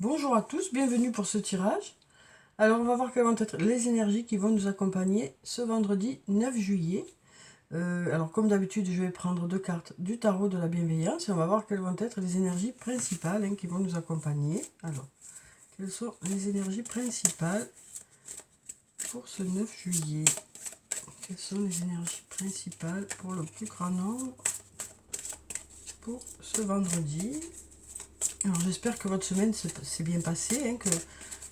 Bonjour à tous, bienvenue pour ce tirage. Alors on va voir quelles vont être les énergies qui vont nous accompagner ce vendredi 9 juillet. Alors comme d'habitude je vais prendre deux cartes du tarot de la bienveillance et on va voir quelles vont être les énergies principales qui vont nous accompagner. Alors, quelles sont les énergies principales pour ce 9 juillet? Quelles sont les énergies principales pour le plus grand nombre pour ce vendredi? Alors j'espère que votre semaine s'est bien passée,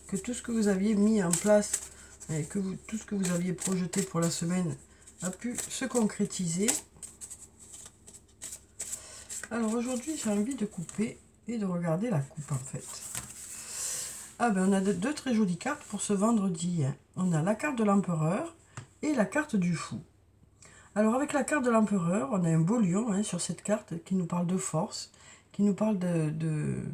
que tout ce que vous aviez mis en place et que tout ce que vous aviez projeté pour la semaine a pu se concrétiser. Alors aujourd'hui j'ai envie de couper et de regarder la coupe en fait. Ah ben on a deux très jolies cartes pour ce vendredi. On a la carte de l'empereur et la carte du fou. Alors avec la carte de l'empereur, on a un beau lion sur cette carte qui nous parle de force, qui nous parle de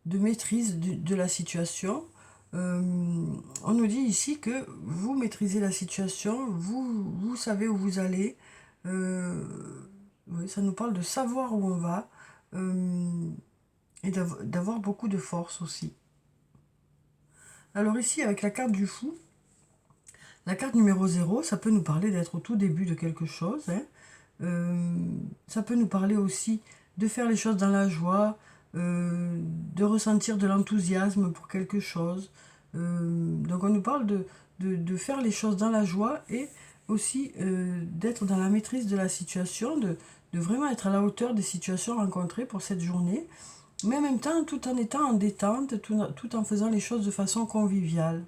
maîtrise de la situation. On nous dit ici que vous maîtrisez la situation, vous savez où vous allez. Oui, ça nous parle de savoir où on va et d'avoir beaucoup de force aussi. Alors ici, avec la carte du fou, la carte numéro 0, ça peut nous parler d'être au tout début de quelque chose. Ça peut nous parler aussi de faire les choses dans la joie, de ressentir de l'enthousiasme pour quelque chose. Donc on nous parle de faire les choses dans la joie et aussi d'être dans la maîtrise de la situation, de vraiment être à la hauteur des situations rencontrées pour cette journée, mais en même temps tout en étant en détente, tout en faisant les choses de façon conviviale.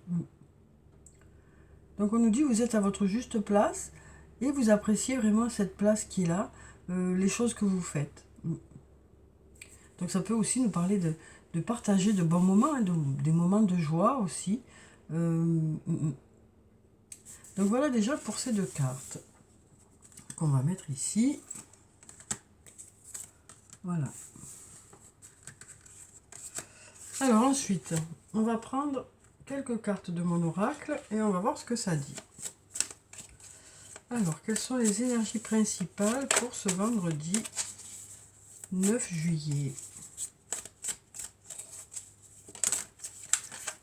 Donc on nous dit vous êtes à votre juste place et vous appréciez vraiment cette place qui est là, les choses que vous faites. Donc ça peut aussi nous parler de partager de bons moments, des moments de joie aussi. Donc voilà déjà pour ces deux cartes qu'on va mettre ici. Voilà. Alors ensuite, on va prendre quelques cartes de mon oracle et on va voir ce que ça dit. Alors, quelles sont les énergies principales pour ce vendredi 9 juillet?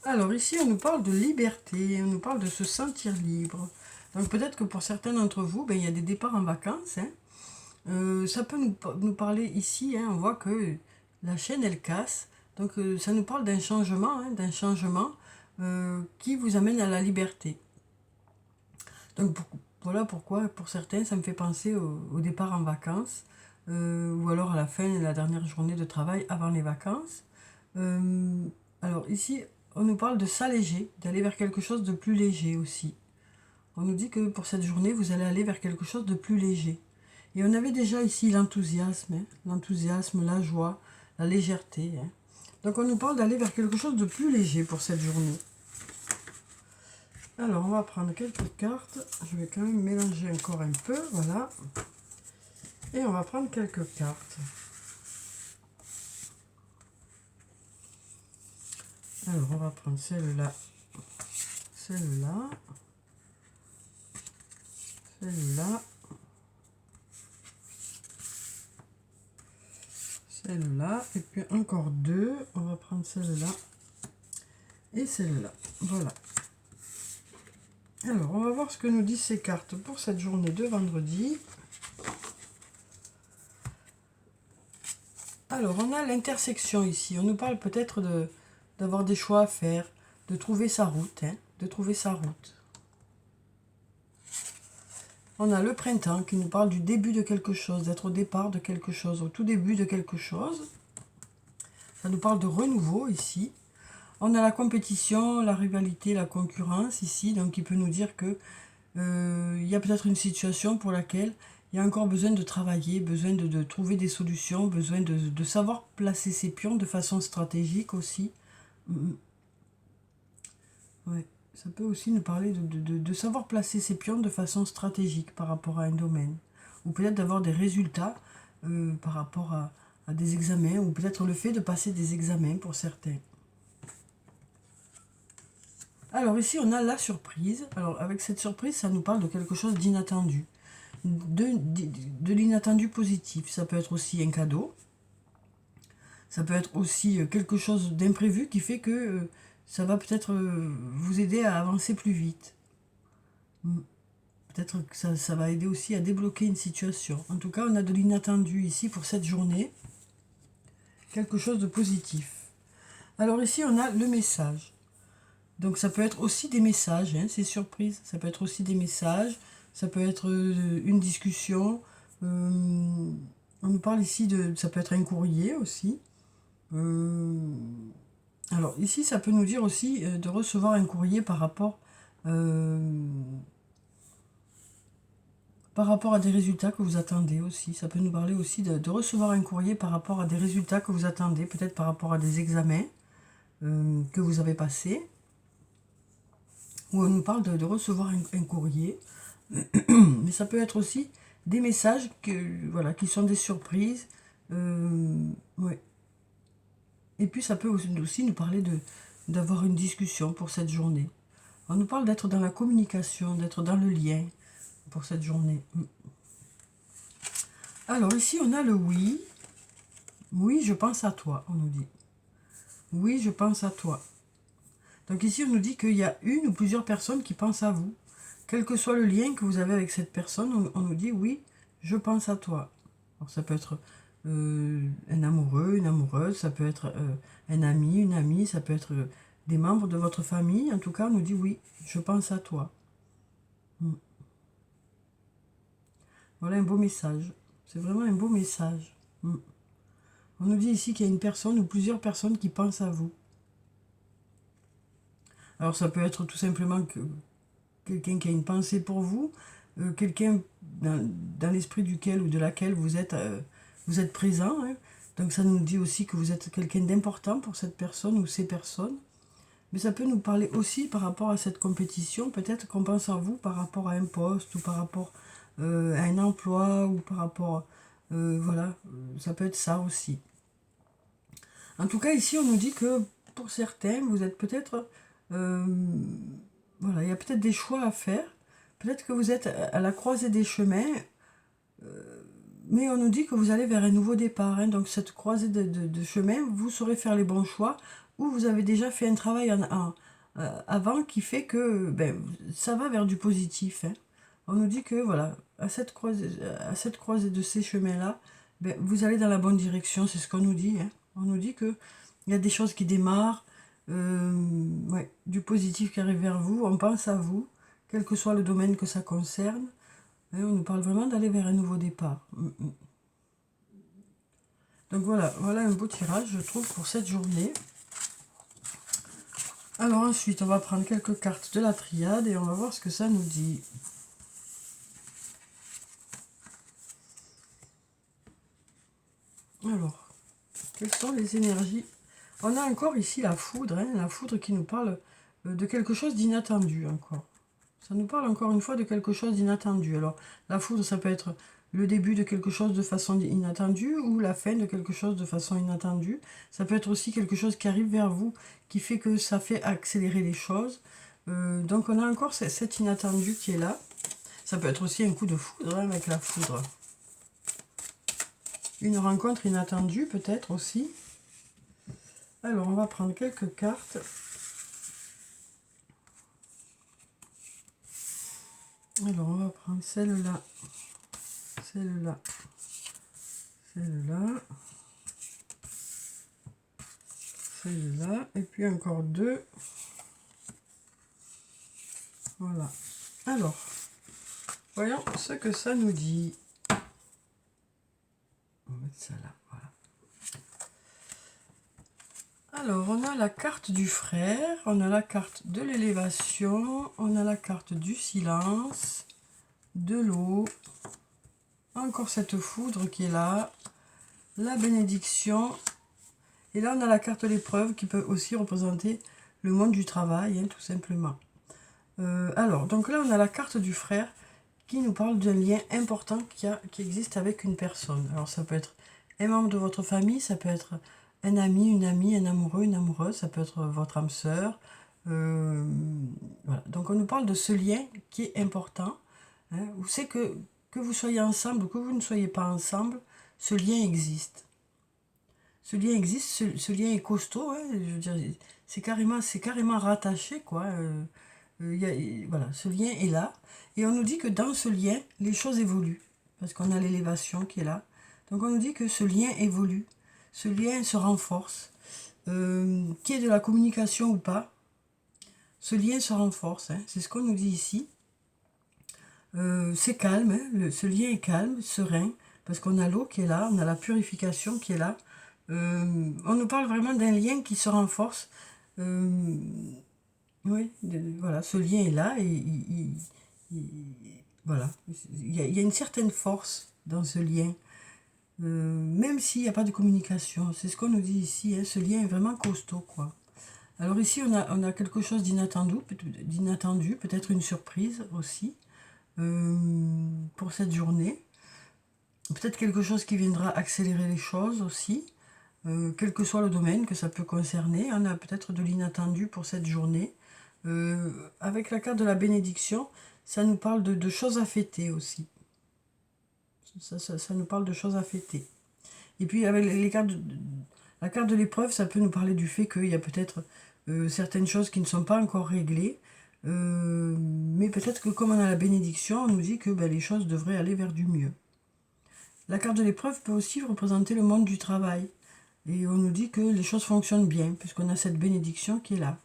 Alors ici, on nous parle de liberté, on nous parle de se sentir libre. Donc peut-être que pour certains d'entre vous, il y a des départs en vacances. Ça peut nous parler ici, on voit que la chaîne, elle casse. Donc ça nous parle d'un changement, qui vous amène à la liberté. Donc voilà pourquoi, pour certains, ça me fait penser au départ en vacances, ou alors à la fin, la dernière journée de travail avant les vacances. Alors ici, on nous parle de s'alléger, d'aller vers quelque chose de plus léger aussi. On nous dit que pour cette journée, vous allez aller vers quelque chose de plus léger. Et on avait déjà ici l'enthousiasme, la joie, la légèreté. Donc on nous parle d'aller vers quelque chose de plus léger pour cette journée. Alors on va prendre quelques cartes. Je vais quand même mélanger encore un peu, voilà. Et on va prendre quelques cartes. Alors on va prendre celle-là, celle-là, celle-là, celle-là, et puis encore deux. On va prendre celle-là et celle-là. Voilà. Alors, on va voir ce que nous disent ces cartes pour cette journée de vendredi. Alors, on a l'intersection ici. On nous parle peut-être d'avoir des choix à faire, de trouver sa route, de trouver sa route. On a le printemps qui nous parle du début de quelque chose, d'être au départ de quelque chose, au tout début de quelque chose. Ça nous parle de renouveau ici. On a la compétition, la rivalité, la concurrence ici, donc qui peut nous dire que il y a peut-être une situation pour laquelle il y a encore besoin de travailler, besoin de trouver des solutions, besoin de savoir placer ses pions de façon stratégique aussi. Ouais, ça peut aussi nous parler de savoir placer ses pions de façon stratégique par rapport à un domaine. Ou peut-être d'avoir des résultats par rapport à des examens, ou peut-être le fait de passer des examens pour certains. Alors ici, on a la surprise. Alors avec cette surprise, ça nous parle de quelque chose d'inattendu. De l'inattendu positif. Ça peut être aussi un cadeau. Ça peut être aussi quelque chose d'imprévu qui fait que ça va peut-être vous aider à avancer plus vite. Peut-être que ça va aider aussi à débloquer une situation. En tout cas, on a de l'inattendu ici pour cette journée. Quelque chose de positif. Alors ici, on a le message. Donc ça peut être aussi des messages, hein, c'est surprise. Ça peut être aussi des messages. Ça peut être une discussion. On nous parle ici de... Ça peut être un courrier aussi. Alors ici, ça peut nous dire aussi de recevoir un courrier par rapport à des résultats que vous attendez aussi. Ça peut nous parler aussi de recevoir un courrier par rapport à des résultats que vous attendez, peut-être par rapport à des examens que vous avez passés. Ou on nous parle de recevoir un courrier. Mais ça peut être aussi des messages voilà, qui sont des surprises. Ouais. Et puis ça peut aussi nous parler d'avoir une discussion pour cette journée. On nous parle d'être dans la communication, d'être dans le lien pour cette journée. Alors ici on a le oui. Oui, je pense à toi, on nous dit. Oui, je pense à toi. Donc ici on nous dit qu'il y a une ou plusieurs personnes qui pensent à vous. Quel que soit le lien que vous avez avec cette personne, on nous dit oui, je pense à toi. Alors ça peut être un amoureux, une amoureuse, ça peut être un ami, une amie, ça peut être des membres de votre famille. En tout cas, on nous dit oui, je pense à toi. Voilà un beau message. C'est vraiment un beau message. On nous dit ici qu'il y a une personne ou plusieurs personnes qui pensent à vous. Alors ça peut être tout simplement quelqu'un qui a une pensée pour vous, quelqu'un dans l'esprit duquel ou de laquelle vous êtes présent. Hein. Donc ça nous dit aussi que vous êtes quelqu'un d'important pour cette personne ou ces personnes. Mais ça peut nous parler aussi par rapport à cette compétition. Peut-être qu'on pense à vous par rapport à un poste ou par rapport à un emploi ou par rapport... voilà, ça peut être ça aussi. En tout cas, ici, on nous dit que pour certains, vous êtes peut-être... voilà, il y a peut-être des choix à faire. Peut-être que vous êtes à la croisée des chemins. Mais on nous dit que vous allez vers un nouveau départ. Hein. Donc cette croisée de chemin, vous saurez faire les bons choix. Ou vous avez déjà fait un travail avant qui fait que ça va vers du positif. Hein. On nous dit que voilà, à cette croisée de ces chemins-là, vous allez dans la bonne direction. C'est ce qu'on nous dit. Hein. On nous dit qu'il y a des choses qui démarrent. Ouais, du positif qui arrive vers vous. On pense à vous, quel que soit le domaine que ça concerne. On nous parle vraiment d'aller vers un nouveau départ. Donc voilà un beau tirage, je trouve, pour cette journée. Alors ensuite, on va prendre quelques cartes de la triade et on va voir ce que ça nous dit. Alors, quelles sont les énergies? On a encore ici la foudre, hein, la foudre qui nous parle de quelque chose d'inattendu encore. Ça nous parle encore une fois de quelque chose d'inattendu. Alors, la foudre, ça peut être le début de quelque chose de façon inattendue ou la fin de quelque chose de façon inattendue. Ça peut être aussi quelque chose qui arrive vers vous, qui fait que ça fait accélérer les choses. Donc, on a encore cet inattendu qui est là. Ça peut être aussi un coup de foudre hein, avec la foudre. Une rencontre inattendue peut-être aussi. Alors, on va prendre quelques cartes. Alors, on va prendre celle-là, celle-là, celle-là, celle-là, et puis encore deux. Voilà. Alors, voyons ce que ça nous dit. On va mettre ça là, voilà. Alors, on a la carte du frère, on a la carte de l'élévation, on a la carte du silence, de l'eau, encore cette foudre qui est là, la bénédiction, et là on a la carte de l'épreuve qui peut aussi représenter le monde du travail, hein, tout simplement. Alors, donc là on a la carte du frère qui nous parle d'un lien important qui existe avec une personne. Alors ça peut être un membre de votre famille, ça peut être un ami, une amie, un amoureux, une amoureuse, ça peut être votre âme sœur. Voilà. Donc on nous parle de ce lien qui est important. Hein. Vous savez que vous soyez ensemble ou que vous ne soyez pas ensemble, ce lien existe. Ce lien existe, ce lien est costaud, hein, je veux dire, c'est carrément rattaché, quoi. Voilà, ce lien est là. Et on nous dit que dans ce lien, les choses évoluent. Parce qu'on a l'élévation qui est là. Donc on nous dit que ce lien évolue. Ce lien se renforce. Qu'il y ait de la communication ou pas, ce lien se renforce. Hein, c'est ce qu'on nous dit ici. C'est calme, hein, ce lien est calme, serein. Parce qu'on a l'eau qui est là, on a la purification qui est là. On nous parle vraiment d'un lien qui se renforce. Oui, voilà, ce lien est là et voilà, il y a une certaine force dans ce lien, même s'il n'y a pas de communication. C'est ce qu'on nous dit ici, hein, ce lien est vraiment costaud, quoi. Alors ici, on a quelque chose d'inattendu, peut-être une surprise aussi pour cette journée. Peut-être quelque chose qui viendra accélérer les choses aussi, quel que soit le domaine que ça peut concerner. On a peut-être de l'inattendu pour cette journée. Avec la carte de la bénédiction, ça nous parle de choses à fêter aussi. Ça nous parle de choses à fêter. Et puis avec la carte de l'épreuve, ça peut nous parler du fait qu'il y a peut-être certaines choses qui ne sont pas encore réglées. Mais peut-être que comme on a la bénédiction, on nous dit que les choses devraient aller vers du mieux. La carte de l'épreuve peut aussi représenter le monde du travail. Et on nous dit que les choses fonctionnent bien, puisqu'on a cette bénédiction qui est là.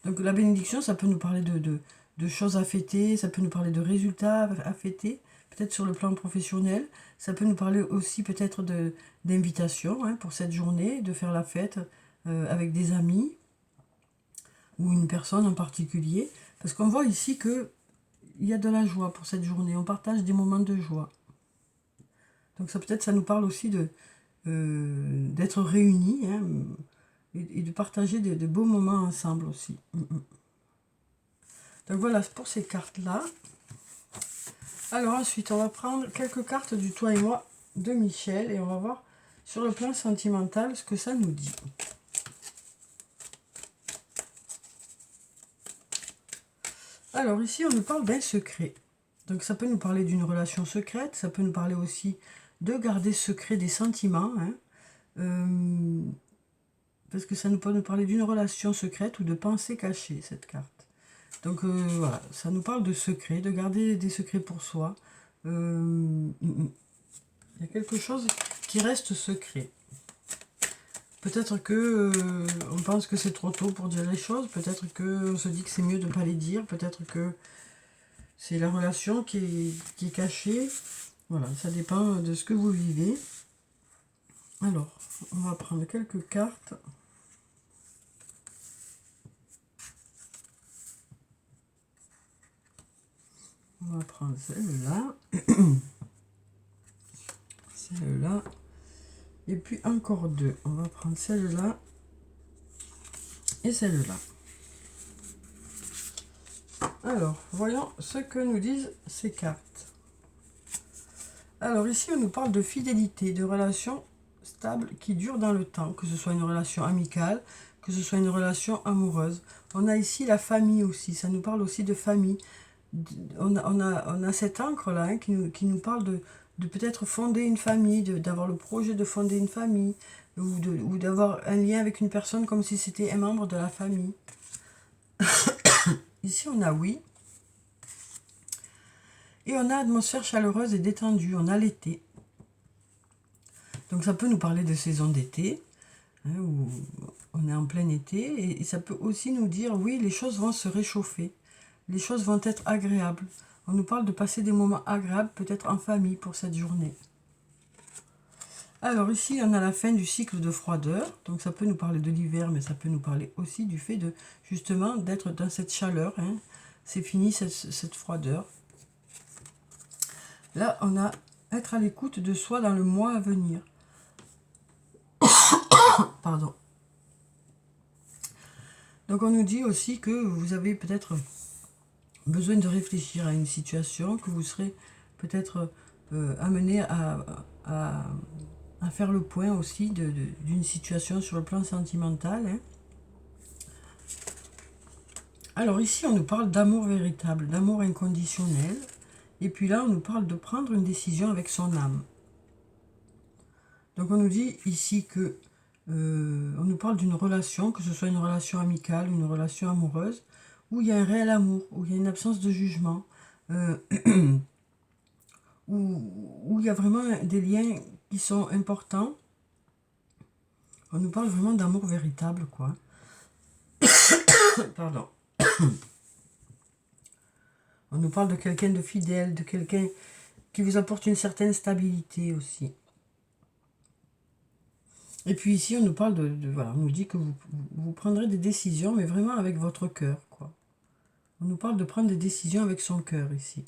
Donc la bénédiction, ça peut nous parler de choses à fêter, ça peut nous parler de résultats à fêter, peut-être sur le plan professionnel. Ça peut nous parler aussi peut-être d'invitation, hein, pour cette journée, de faire la fête avec des amis ou une personne en particulier. Parce qu'on voit ici qu'il y a de la joie pour cette journée, on partage des moments de joie. Donc ça nous parle aussi d'être réunis, hein, et de partager de beaux moments ensemble aussi. Donc voilà pour ces cartes-là. Alors ensuite, on va prendre quelques cartes du Toi et moi de Michel et on va voir sur le plan sentimental ce que ça nous dit. Alors ici, on nous parle d'un secret. Donc ça peut nous parler d'une relation secrète, ça peut nous parler aussi de garder secret des sentiments, hein. Parce que ça nous peut nous parler d'une relation secrète ou de pensée cachée, cette carte. Donc voilà, ça nous parle de secret, de garder des secrets pour soi. Il y a quelque chose qui reste secret. Peut-être que on pense que c'est trop tôt pour dire les choses, peut-être qu'on se dit que c'est mieux de ne pas les dire, peut-être que c'est la relation qui est cachée. Voilà, ça dépend de ce que vous vivez. Alors, on va prendre quelques cartes. On va prendre celle-là. Celle-là. Et puis encore deux. On va prendre celle-là. Et celle-là. Alors, voyons ce que nous disent ces cartes. Alors ici, on nous parle de fidélité, de relations stables qui durent dans le temps, que ce soit une relation amicale, que ce soit une relation amoureuse. On a ici la famille aussi, ça nous parle aussi de famille. On a cette encre-là, hein, qui nous parle de peut-être fonder une famille, d'avoir le projet de fonder une famille, ou d'avoir un lien avec une personne comme si c'était un membre de la famille. Ici, on a oui. Et on a atmosphère chaleureuse et détendue, on a l'été. Donc ça peut nous parler de saison d'été, hein, où on est en plein été, et ça peut aussi nous dire, oui, les choses vont se réchauffer, les choses vont être agréables. On nous parle de passer des moments agréables, peut-être en famille pour cette journée. Alors ici, on a la fin du cycle de froideur, donc ça peut nous parler de l'hiver, mais ça peut nous parler aussi du fait de, justement, d'être dans cette chaleur, hein. C'est fini cette froideur. Là, on a être à l'écoute de soi dans le mois à venir. Pardon. Donc on nous dit aussi que vous avez peut-être besoin de réfléchir à une situation, que vous serez peut-être amené à faire le point aussi d'une situation sur le plan sentimental, hein. Alors ici, on nous parle d'amour véritable, d'amour inconditionnel. Et puis là, on nous parle de prendre une décision avec son âme. Donc on nous dit ici que on nous parle d'une relation, que ce soit une relation amicale, une relation amoureuse, où il y a un réel amour, où il y a une absence de jugement, où il y a vraiment des liens qui sont importants. On nous parle vraiment d'amour véritable, quoi. Pardon. On nous parle de quelqu'un de fidèle, de quelqu'un qui vous apporte une certaine stabilité aussi. Et puis ici, on nous parle voilà, on nous dit que vous prendrez des décisions, mais vraiment avec votre cœur, quoi. On nous parle de prendre des décisions avec son cœur ici.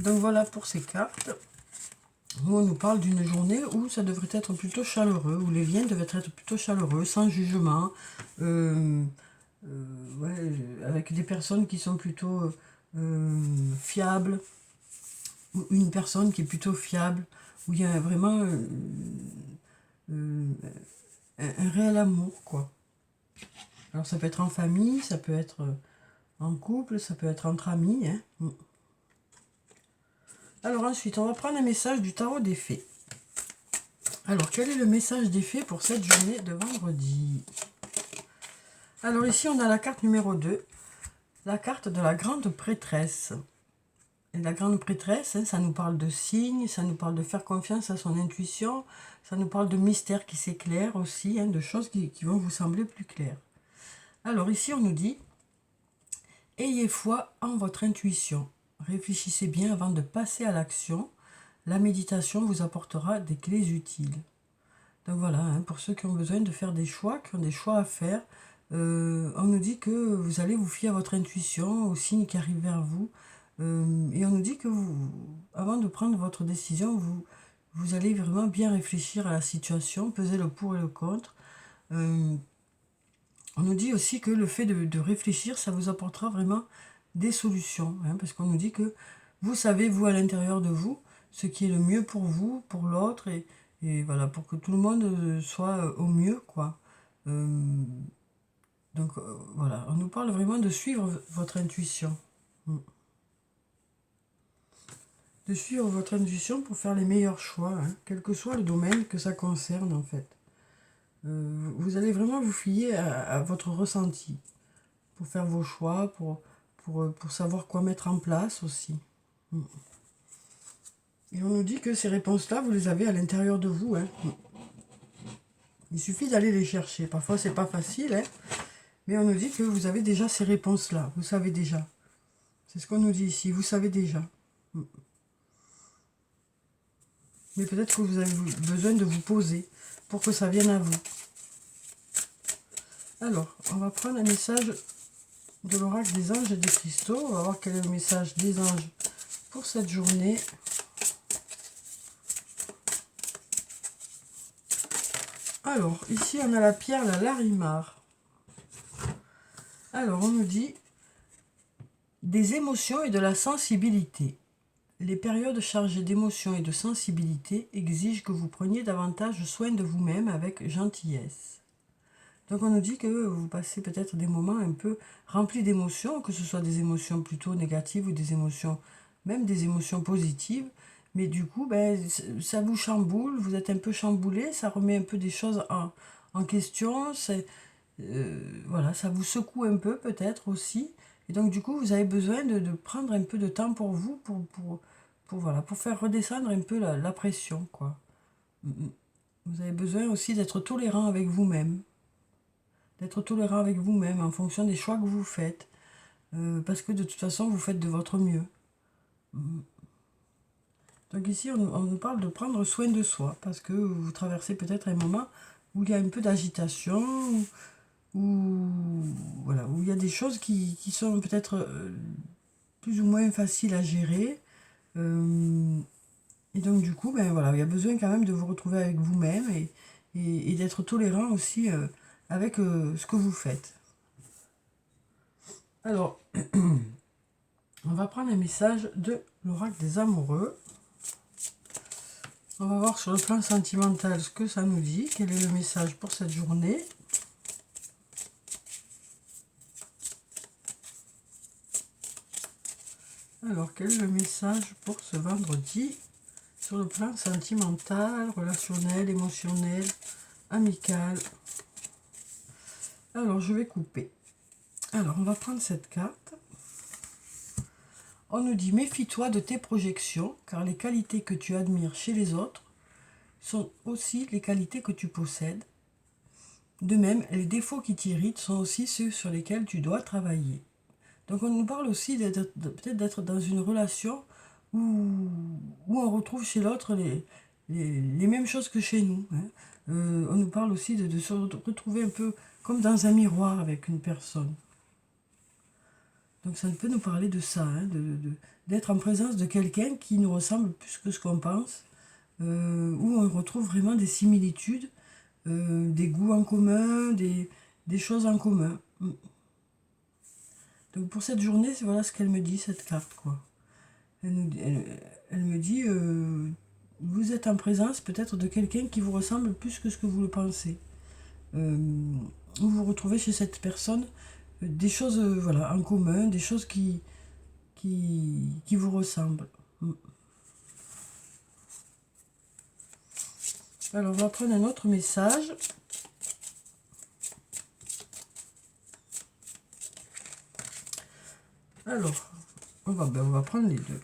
Donc voilà pour ces cartes. Où on nous parle d'une journée où ça devrait être plutôt chaleureux, où les liens devraient être plutôt chaleureux, sans jugement, ouais, avec des personnes qui sont plutôt fiables, ou une personne qui est plutôt fiable, où il y a vraiment un réel amour, quoi. Alors ça peut être en famille, ça peut être en couple, ça peut être entre amis, hein. Alors ensuite, on va prendre un message du tarot des fées. Alors, quel est le message des fées pour cette journée de vendredi? Alors ici, on a la carte numéro 2, la carte de la grande prêtresse. Et la grande prêtresse, hein, ça nous parle de signes, ça nous parle de faire confiance à son intuition, ça nous parle de mystères qui s'éclairent aussi, hein, de choses qui vont vous sembler plus claires. Alors ici, on nous dit, ayez foi en votre intuition. Réfléchissez bien avant de passer à l'action. La méditation vous apportera des clés utiles. Donc voilà, hein, pour ceux qui ont besoin de faire des choix, qui ont des choix à faire, on nous dit que vous allez vous fier à votre intuition, aux signes qui arrivent vers vous. Et on nous dit que avant de prendre votre décision, vous allez vraiment bien réfléchir à la situation, peser le pour et le contre. On nous dit aussi que le fait de réfléchir, ça vous apportera vraiment des solutions. Hein, parce qu'on nous dit que vous savez, vous, à l'intérieur de vous, ce qui est le mieux pour vous, pour l'autre, et voilà, pour que tout le monde soit au mieux, quoi. Donc voilà, on nous parle vraiment de suivre votre intuition. De suivre votre intuition pour faire les meilleurs choix, hein, quel que soit le domaine que ça concerne, en fait. Vous allez vraiment vous fier à votre ressenti pour faire vos choix, pour savoir quoi mettre en place aussi. Et on nous dit que ces réponses-là, vous les avez à l'intérieur de vous. Hein. Il suffit d'aller les chercher. Parfois, c'est pas facile, hein, mais on nous dit que vous avez déjà ces réponses-là. Vous savez déjà. C'est ce qu'on nous dit ici. Vous savez déjà. Mais peut-être que vous avez besoin de vous poser pour que ça vienne à vous. Alors, on va prendre un message de l'oracle des anges et des cristaux. On va voir quel est le message des anges pour cette journée. Alors, ici, on a la pierre, la Larimar. Alors, on nous dit des émotions et de la sensibilité. Les périodes chargées d'émotions et de sensibilité exigent que vous preniez davantage soin de vous-même avec gentillesse. Donc on nous dit que vous passez peut-être des moments un peu remplis d'émotions, que ce soit des émotions plutôt négatives ou des émotions, même des émotions positives. Mais du coup, ben, ça vous chamboule, vous êtes un peu chamboulé, ça remet un peu des choses en question. Voilà, ça vous secoue un peu peut-être aussi. Et donc du coup, vous avez besoin de prendre un peu de temps pour vous, voilà, pour faire redescendre un peu la pression, quoi. Vous avez besoin aussi d'être tolérant avec vous-même. D'être tolérant avec vous-même en fonction des choix que vous faites. Parce que de toute façon, vous faites de votre mieux. Donc ici, on nous parle de prendre soin de soi, parce que vous traversez peut-être un moment où il y a un peu d'agitation, voilà, où il y a des choses qui sont peut-être plus ou moins faciles à gérer. Et donc du coup, ben, voilà, il y a besoin quand même de vous retrouver avec vous-même et d'être tolérant aussi avec ce que vous faites. Alors, on va prendre un message de l'oracle des amoureux. On va voir sur le plan sentimental ce que ça nous dit, quel est le message pour cette journée. Alors, quel est le message pour ce vendredi sur le plan sentimental, relationnel, émotionnel, amical? Alors, je vais couper. Alors, on va prendre cette carte. On nous dit, méfie-toi de tes projections, car les qualités que tu admires chez les autres sont aussi les qualités que tu possèdes. De même, les défauts qui t'irritent sont aussi ceux sur lesquels tu dois travailler. Donc on nous parle aussi peut-être d'être dans une relation où on retrouve chez l'autre les mêmes choses que chez nous. Hein. On nous parle aussi de se retrouver un peu comme dans un miroir avec une personne. Donc ça peut nous parler de ça, hein, d'être en présence de quelqu'un qui nous ressemble plus que ce qu'on pense, où on retrouve vraiment des similitudes, des goûts en commun, des choses en commun. Donc pour cette journée, voilà ce qu'elle me dit, cette carte, quoi. Elle me dit, vous êtes en présence peut-être de quelqu'un qui vous ressemble plus que ce que vous le pensez. Vous vous retrouvez chez cette personne des choses voilà, en commun, des choses qui vous ressemblent. Alors on va prendre un autre message. Alors, on va prendre les deux.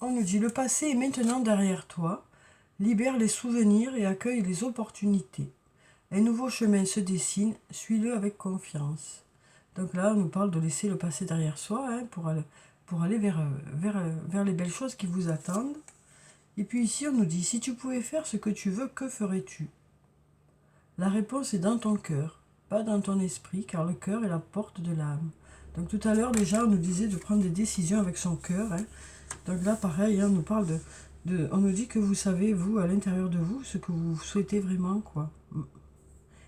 On nous dit, le passé est maintenant derrière toi. Libère les souvenirs et accueille les opportunités. Un nouveau chemin se dessine, suis-le avec confiance. Donc là, on nous parle de laisser le passé derrière soi, hein, pour aller vers les belles choses qui vous attendent. Et puis ici, on nous dit, si tu pouvais faire ce que tu veux, que ferais-tu? La réponse est dans ton cœur, pas dans ton esprit, car le cœur est la porte de l'âme. Donc tout à l'heure, déjà, on nous disait de prendre des décisions avec son cœur. Hein. Donc là, pareil, hein, on nous parle on nous dit que vous savez, vous, à l'intérieur de vous, ce que vous souhaitez vraiment, quoi.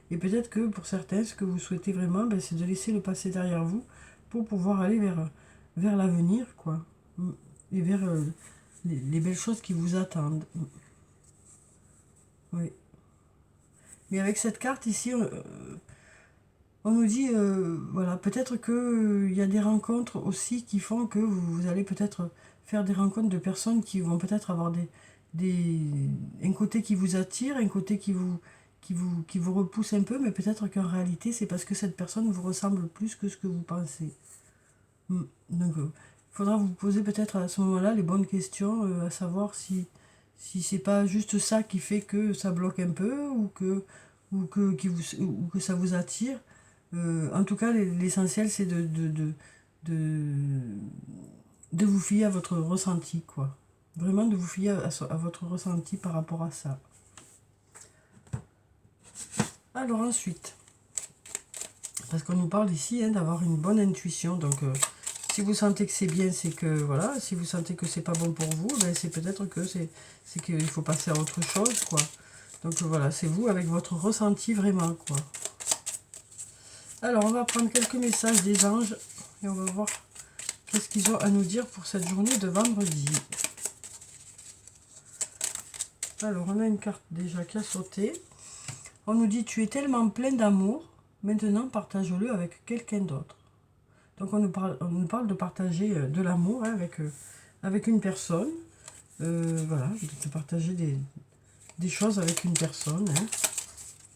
Et peut-être que pour certains, ce que vous souhaitez vraiment, ben, c'est de laisser le passé derrière vous pour pouvoir aller vers l'avenir, quoi. Et vers les belles choses qui vous attendent. Oui. Mais avec cette carte ici, on nous dit, voilà, peut-être qu'il y a des rencontres aussi qui font que vous allez peut-être faire des rencontres de personnes qui vont peut-être avoir un côté qui vous attire, un côté qui vous repousse un peu, mais peut-être qu'en réalité, c'est parce que cette personne vous ressemble plus que ce que vous pensez. Donc, il faudra vous poser peut-être à ce moment-là les bonnes questions, à savoir si c'est pas juste ça qui fait que ça bloque un peu, ou que ça vous attire. En tout cas, l'essentiel, c'est de vous fier à votre ressenti, quoi. Vraiment de vous fier à votre ressenti par rapport à ça. Alors ensuite, parce qu'on nous parle ici, hein, d'avoir une bonne intuition, donc si vous sentez que c'est bien, c'est que, voilà, si vous sentez que c'est pas bon pour vous, ben c'est peut-être que c'est qu'il faut passer à autre chose, quoi. Donc voilà, c'est vous avec votre ressenti vraiment, quoi. Alors, on va prendre quelques messages des anges et on va voir qu'est-ce qu'ils ont à nous dire pour cette journée de vendredi. Alors, on a une carte déjà qui a sauté. On nous dit, tu es tellement plein d'amour, maintenant partage-le avec quelqu'un d'autre. Donc, on nous parle de partager de l'amour, hein, avec une personne. Voilà, de partager des choses avec une personne. Hein,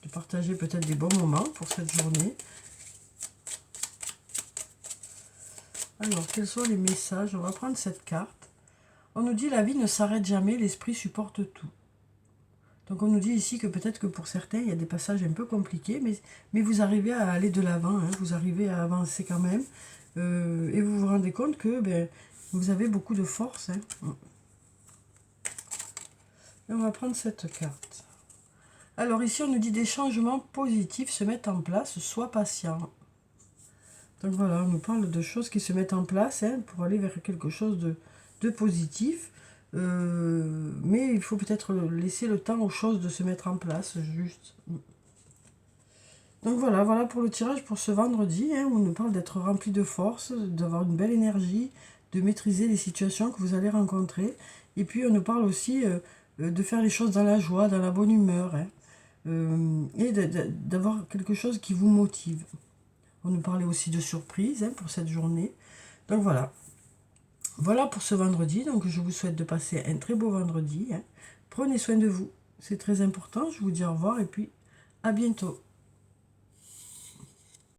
de partager peut-être des bons moments pour cette journée. Alors, quels sont les messages? On va prendre cette carte. On nous dit, la vie ne s'arrête jamais, l'esprit supporte tout. Donc on nous dit ici que peut-être que pour certains, il y a des passages un peu compliqués, mais vous arrivez à aller de l'avant, hein, vous arrivez à avancer quand même, et vous vous rendez compte que vous avez beaucoup de force. Hein. Et on va prendre cette carte. Alors ici, on nous dit, des changements positifs se mettent en place, sois patient. Donc voilà, on nous parle de choses qui se mettent en place, hein, pour aller vers quelque chose de positif. Mais il faut peut-être laisser le temps aux choses de se mettre en place, juste. Donc voilà pour le tirage pour ce vendredi, hein, où on nous parle d'être rempli de force, d'avoir une belle énergie, de maîtriser les situations que vous allez rencontrer. Et puis on nous parle aussi de faire les choses dans la joie, dans la bonne humeur, hein, et d'avoir quelque chose qui vous motive. On nous parlait aussi de surprise, hein, pour cette journée. Donc voilà. Voilà pour ce vendredi. Donc, je vous souhaite de passer un très beau vendredi, hein. Prenez soin de vous. C'est très important. Je vous dis au revoir et puis à bientôt.